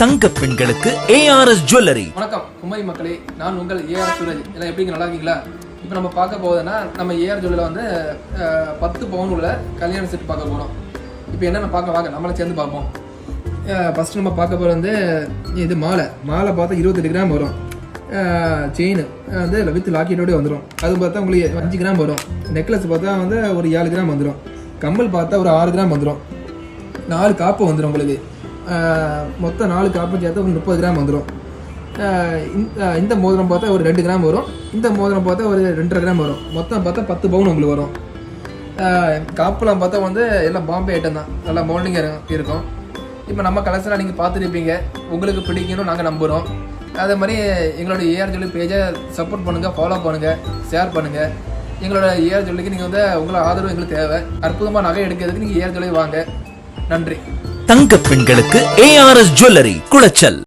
தங்க பெண்களுக்கு ARS jewellery. வணக்கம் குமரி மக்களே, நான் உங்கள் ஏஆர் சூரஜ். எல்லாம் எப்படிங்க, நல்லா இருக்கீங்களா? இப்போ நம்ம பார்க்க போகுதுன்னா நம்ம ஏஆர் ஜுவல்லரில் வந்து 10 பவுன் உள்ள கல்யாண செட் பார்க்க போகிறோம். இப்போ என்னென்ன பார்க்க வாங்க நம்மளை சேர்ந்து பார்ப்போம். ஃபஸ்ட்டு நம்ம பார்க்க போகிறது வந்து இது மாலை பார்த்தா 28 கிராம் வரும். செயின் வந்து வித் லாக்கெட்டோடய வந்துடும். அது பார்த்தா உங்களுக்கு 5 கிராம் வரும். நெக்லஸ் பார்த்தா வந்து ஒரு 7 கிராம் வந்துடும். கம்மல் பார்த்தா ஒரு 6 கிராம் வந்துடும். 4 காப்பு வந்துடும் உங்களுக்கு. மொத்தம் 4 காப்பு சேர்த்து ஒரு 30 கிராம் வந்துடும். இந்த மோதிரம் பார்த்தா ஒரு 2 கிராம் வரும். இந்த மோதிரம் பார்த்தா ஒரு 2.5 கிராம் வரும். மொத்தம் பார்த்தா 10 பவுன் உங்களுக்கு வரும். காப்புலாம் பார்த்தா வந்து எல்லாம் பாம்பே ஐட்டம் தான், நல்லா மோல்டிங்காக இருக்கும். இப்போ நம்ம கலெக்ஷனாக நீங்கள் பார்த்துருப்பீங்க, உங்களுக்கு பிடிக்கணும்னு நாங்கள் நம்புகிறோம். அதே மாதிரி எங்களோட ஏஆர் ஜுவல்லரி பேஜை சப்போர்ட் பண்ணுங்கள், ஃபாலோ பண்ணுங்கள், ஷேர் பண்ணுங்கள். எங்களோட ஏஆர் ஜுவல்லரிக்கு நீங்கள் வந்து உங்களோட ஆதரவு எங்களுக்கு தேவை. அற்புதமாக நகை எடுக்கிறதுக்கு நீங்கள் ஏஆர் ஜுவல்லரி வாங்க. நன்றி. தங்க பெண்களுக்கு ஏஆர்எஸ் ஜுவல்லரி, குளச்சல்.